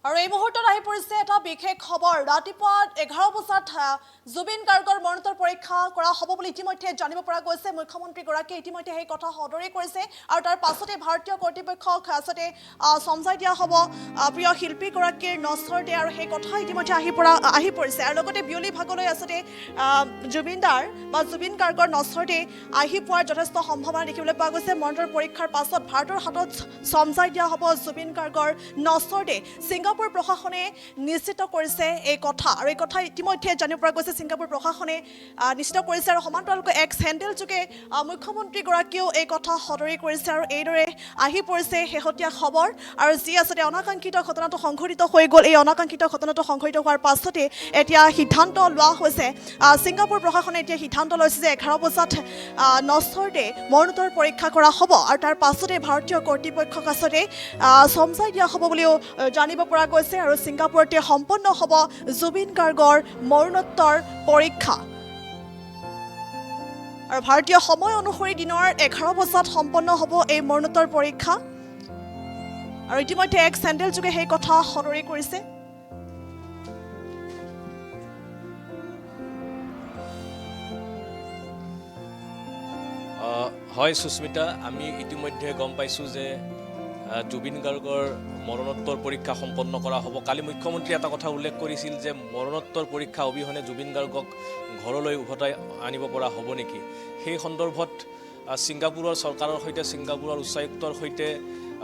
আৰু এই মুহূৰ্তত আহি পৰিছে এটা বিশেষ খবৰ ৰাতিপুৱা 11 বজাত জুবিন গাৰ্গৰ মৰণোত্তৰ পৰীক্ষা কৰা হ'ব বুলি ইতিমধ্যে জানিব পৰা গৈছে মুখ্যমন্ত্ৰীগৰাকীয়ে ইতিমধ্যে এই কথা সদৰি কৰিছে আৰু তাৰ পাছতে ভাৰতীয় কৰ্তৃপক্ষক আসতে সমজাই দিয়া হ'ব প্ৰিয় শিল্পীগৰাকীৰ নশ্বৰ ডে আৰু সেই কথা ইতিমধ্যে আহি পৰিছে আৰু লগতে বিয়লি ভাগলৈ আসতে জুবিনদাৰ বা জুবিন গাৰ্গৰ নশ্বৰ ডে আহি পোৱাৰ যথেষ্ট সম্ভাৱনা দেখিবলৈ পোৱা গৈছে মৰণোত্তৰ পৰীক্ষাৰ পাছত ভাৰতৰ হাতত সমজাই দিয়া হ'ব জুবিন গাৰ্গৰ নশ্বৰ ডে সিংগাপুৰ প্ৰশাসনে নিশ্চিত কৰিছে এই কথা আৰু এই কথা ইতিমধ্যে জানিব পৰা গৈছে সিংগাপুৰ প্ৰশাসনে নিশ্চিত কৰিছে আৰু সমান্তৰালকৈ এক্স হেণ্ডেল যোগে মুখ্যমন্ত্ৰীগৰাকীয়েও এই কথা সদৰি কৰিছে আৰু এইদৰে আহি পৰিছে শেহতীয়া খবৰ আৰু যি আচলতে অনাকাংক্ষিত ঘটনাটো সংঘটিত হৈ গ'ল এই অনাকাংক্ষিত ঘটনাটো সংঘটিত হোৱাৰ পাছতে এতিয়া সিদ্ধান্ত লোৱা হৈছে সিংগাপুৰ প্ৰশাসনে এতিয়া সিদ্ধান্ত লৈছে যে 11 বজাত নশ্বৰ ডে মৰণোত্তৰ পৰীক্ষা কৰা হ'ব আৰু তাৰ পাছতে ভাৰতীয় কৰ্তৃপক্ষক আচলতে সমজাই দিয়া হ'ব বুলিও জানিব পৰা গৈছে আৰু সিংগাপুৰতে সম্পন্ন হ'ব জুবিন গাৰ্গৰ মৰণোত্তৰ পৰীক্ষা আৰু ভাৰতীয় সময় অনুসৰি দিনৰ 11 বজাত সম্পন্ন হ'ব এই মৰণোত্তৰ পৰীক্ষা আৰু ইতিমধ্যে এক চেণ্ডেল যোগে সেই কথা সদৰি কৰিছে হয় সুস্মিতা আমি ইতিমধ্যে গম পাইছোঁ যে জুবিন গাৰ্গৰ মৰণোত্তৰ পৰীক্ষা সম্পন্ন কৰা হ'ব কালি মুখ্যমন্ত্ৰীয়ে এটা কথা উল্লেখ কৰিছিল যে মৰণোত্তৰ পৰীক্ষা অবিহনে জুবিন গাৰ্গক ঘৰলৈ উভতাই আনিব পৰা হ'ব নেকি সেই সন্দৰ্ভত ছিংগাপুৰৰ চৰকাৰৰ সৈতে ছিংগাপুৰৰ উচ্চায়ুক্তৰ সৈতে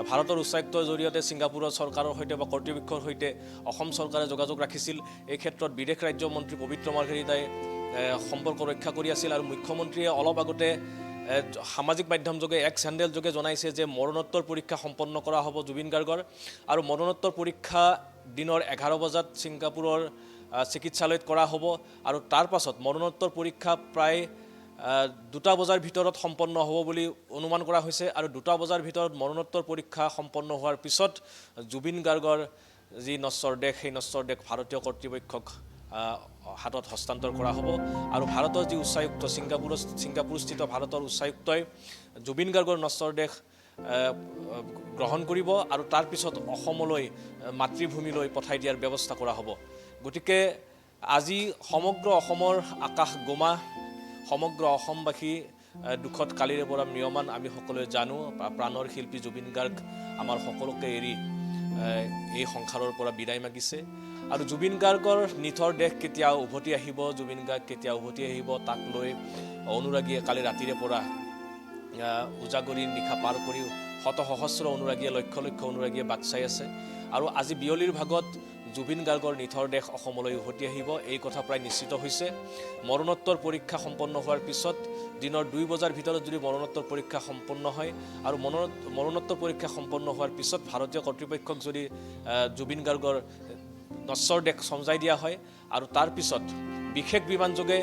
ভাৰতৰ উচ্চায়ুক্তৰ জৰিয়তে ছিংগাপুৰৰ চৰকাৰৰ সৈতে বা কৰ্তৃপক্ষৰ সৈতে অসম চৰকাৰে যোগাযোগ ৰাখিছিল এই ক্ষেত্ৰত বিদেশ ৰাজ্য মন্ত্ৰী পবিত্ৰ মাৰ্ঘেৰিটাই সম্পৰ্ক ৰক্ষা কৰি আছিল আৰু মুখ্যমন্ত্ৰীয়ে অলপ আগতে সামাজিক মাধ্যম যোগে এক্স হেণ্ডেল যোগে জনাইছে যে মৰণোত্তৰ পৰীক্ষা সম্পন্ন কৰা হ'ব জুবিন গাৰ্গৰ আৰু মৰণোত্তৰ পৰীক্ষা দিনৰ 11 বজাত ছিংগাপুৰৰ চিকিৎসালয়ত কৰা হ'ব আৰু তাৰ পাছত মৰণোত্তৰ পৰীক্ষা প্ৰায় 2টা বজাৰ ভিতৰত সম্পন্ন হ'ব বুলি অনুমান কৰা হৈছে আৰু 2টা বজাৰ ভিতৰত মৰণোত্তৰ পৰীক্ষা সম্পন্ন হোৱাৰ পিছত জুবিন গাৰ্গৰ যি নশ্বৰ দেহ সেই নশ্বৰ দেহ ভাৰতীয় কৰ্তৃপক্ষক হাতত হস্তান্তৰ কৰা হ'ব আৰু ভাৰতৰ যি উচ্চায়ুক্ত ছিংগাপুৰস্থিত ভাৰতৰ উচ্চায়ুক্তই জুবিন গাৰ্গৰ নশ্বৰ দেহ গ্ৰহণ কৰিব আৰু তাৰ পিছত অসমলৈ মাতৃভূমিলৈ পঠাই দিয়াৰ ব্যৱস্থা কৰা হ'ব গতিকে আজি সমগ্ৰ অসমৰ আকাশ গোমা সমগ্ৰ অসমবাসী দুখত কালিৰে পৰা ম্ৰিয়মান আমি সকলোৱে জানো প্ৰাণৰ শিল্পী জুবিন গাৰ্গ আমাৰ সকলোকে এৰি এই সংসাৰৰ পৰা বিদায় মাগিছে আৰু জুবিন গাৰ্গৰ নিথৰ দেহ কেতিয়া উভতি আহিব জুবিন গাৰ্গ কেতিয়া উভতি আহিব তাক লৈ অনুৰাগীয়ে কালি ৰাতিৰে পৰা উজাগৰিৰ নিশা পাৰ কৰি শত সহস্ৰ অনুৰাগীয়ে লক্ষ লক্ষ অনুৰাগীয়ে বাট চাই আছে আৰু আজি বিয়লিৰ ভাগত জুবিন গাৰ্গৰ নিথৰ দেহ অসমলৈ উভতি আহিব এই কথা প্ৰায় নিশ্চিত হৈছে মৰণোত্তৰ পৰীক্ষা সম্পন্ন হোৱাৰ পিছত দিনৰ 2 বজাৰ ভিতৰত যদি মৰণোত্তৰ পৰীক্ষা সম্পন্ন হয় আৰু মৰণোত্তৰ পৰীক্ষা সম্পন্ন হোৱাৰ পিছত ভাৰতীয় কৰ্তৃপক্ষক যদি জুবিন গাৰ্গৰ নশ্বৰ দেহ সমজাই দিয়া হয় আৰু তাৰ পিছত বিশেষ বিমান যোগে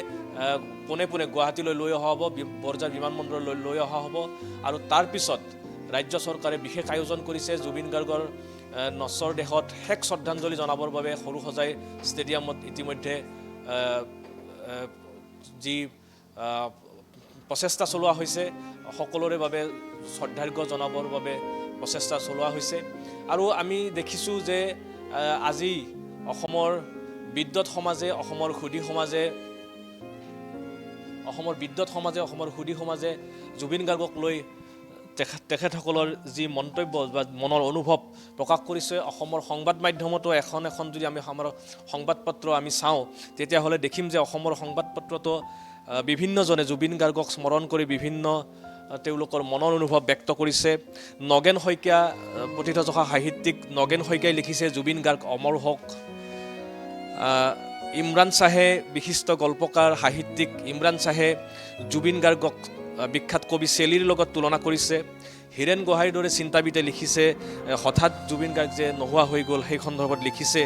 পোনে পোনে গুৱাহাটীলৈ লৈ অহা হ'ব বৰঝাৰ বিমানবন্দৰলৈ লৈ অহা হ'ব আৰু তাৰ পিছত ৰাজ্য চৰকাৰে বিশেষ আয়োজন কৰিছে জুবিন গাৰ্গৰ নশ্বৰ দেহত শেষ শ্ৰদ্ধাঞ্জলি জনাবৰ বাবে সৰুসজাই ষ্টেডিয়ামত ইতিমধ্যে যি প্ৰচেষ্টা চলোৱা হৈছে সকলোৰে বাবে শ্ৰদ্ধাৰ্ঘ্য জনাবৰ বাবে প্ৰচেষ্টা চলোৱা হৈছে আৰু আমি দেখিছোঁ যে আজি অসমৰ বিদ্যুৎ সমাজে অসমৰ সুধী সমাজে জুবিন গাৰ্গক লৈ তেখেতসকলৰ যি মন্তব্য বা মনৰ অনুভৱ প্ৰকাশ কৰিছে অসমৰ সংবাদ মাধ্যমতো এখন যদি আমি আমাৰ সংবাদপত্ৰ আমি চাওঁ তেতিয়াহ'লে দেখিম যে অসমৰ সংবাদপত্ৰতো বিভিন্নজনে জুবিন গাৰ্গক স্মৰণ কৰি বিভিন্ন তেওঁলোকৰ মনৰ অনুভৱ ব্যক্ত কৰিছে নগেন শইকীয়া প্ৰথিতযশা সাহিত্যিক নগেন শইকীয়াই লিখিছে জুবিন গাৰ্গ অমৰ হওক ইমৰান শ্বাহে বিশিষ্ট গল্পকাৰ সাহিত্যিক ইমৰান শ্বাহে জুবিন গাৰ্গক বিখ্যাত কবি চেলিৰ লগত তুলনা কৰিছে হীৰেণ গোহাঁইৰ দৰে চিন্তাবিদে লিখিছে হঠাৎ জুবিন গাৰ্গ যে নোহোৱা হৈ গ'ল সেই সন্দৰ্ভত লিখিছে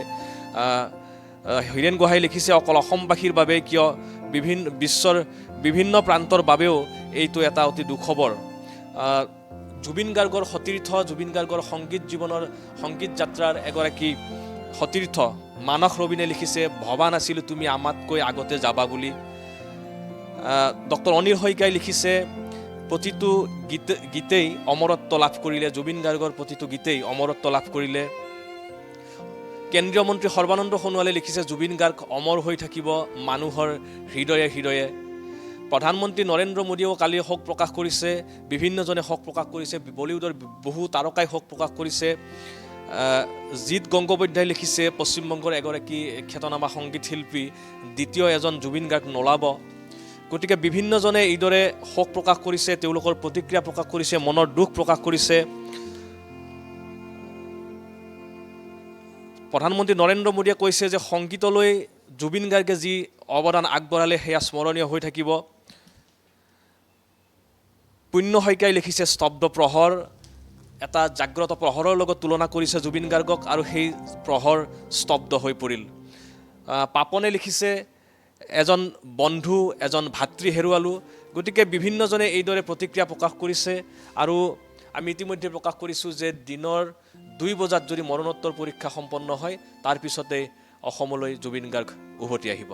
হীৰেণ গোহাঁই লিখিছে অকল অসমবাসীৰ বাবে কিয় বিশ্বৰ বিভিন্ন প্ৰান্তৰ বাবেও এইটো এটা অতি দুখবৰ জুবিন গাৰ্গৰ সতীৰ্থ জুবিন গাৰ্গৰ সংগীত যাত্ৰাৰ এগৰাকী সতীৰ্থ মানস ৰবিনে লিখিছে ভবা নাছিলোঁ তুমি আমাতকৈ আগতে যাবা বুলি ডক্টৰ অনিল শইকীয়াই লিখিছে প্ৰতিটো গীতেই অমৰত্ব লাভ কৰিলে জুবিন গাৰ্গৰ প্ৰতিটো গীতেই অমৰত্ব লাভ কৰিলে কেন্দ্ৰীয় মন্ত্ৰী সৰ্বানন্দ সোণোৱালে লিখিছে জুবিন গাৰ্গ অমৰ হৈ থাকিব মানুহৰ হৃদয়ে হৃদয়ে। প্ৰধানমন্ত্ৰী নৰেন্দ্ৰ মোদীয়েও কালি শোক প্ৰকাশ কৰিছে, বিভিন্নজনে শোক প্ৰকাশ কৰিছে, বলিউডৰ বহু তাৰকাই শোক প্ৰকাশ কৰিছে। জিৎ গংগোপাধ্যায় লিখিছে পশ্চিমবংগৰ এগৰাকী খ্যাতনামা সংগীত শিল্পী, দ্বিতীয় এজন জুবিন গাৰ্গ নোলাব। গতিকে বিভিন্নজনে এইদৰে শোক প্ৰকাশ কৰিছে, তেওঁলোকৰ প্ৰতিক্ৰিয়া প্ৰকাশ কৰিছে, মনৰ দুখ প্ৰকাশ কৰিছে। প্ৰধানমন্ত্ৰী নৰেন্দ্ৰ মোদীয়ে কৈছে যে সংগীতলৈ জুবিন গাৰ্গে যি অৱদান আগবঢ়ালে সেয়া স্মৰণীয় হৈ থাকিব। পুণ্য শইকীয়াই লিখিছে স্তব্ধ প্ৰহৰ, এটা জাগ্ৰত প্ৰহৰৰ লগত তুলনা কৰিছে জুবিন গাৰ্গক, আৰু সেই প্ৰহৰ স্তব্ধ হৈ পৰিল। পাপনে লিখিছে এজন বন্ধু, এজন ভাতৃ হেৰুৱালোঁ। গতিকে বিভিন্নজনে এইদৰে প্ৰতিক্ৰিয়া প্ৰকাশ কৰিছে, আৰু আমি ইতিমধ্যে প্ৰকাশ কৰিছোঁ যে দিনৰ 2 বজাত যদি মৰণোত্তৰ পৰীক্ষা সম্পন্ন হয়, তাৰ পিছতে অসমলৈ জুবিন গাৰ্গ উভতি আহিব।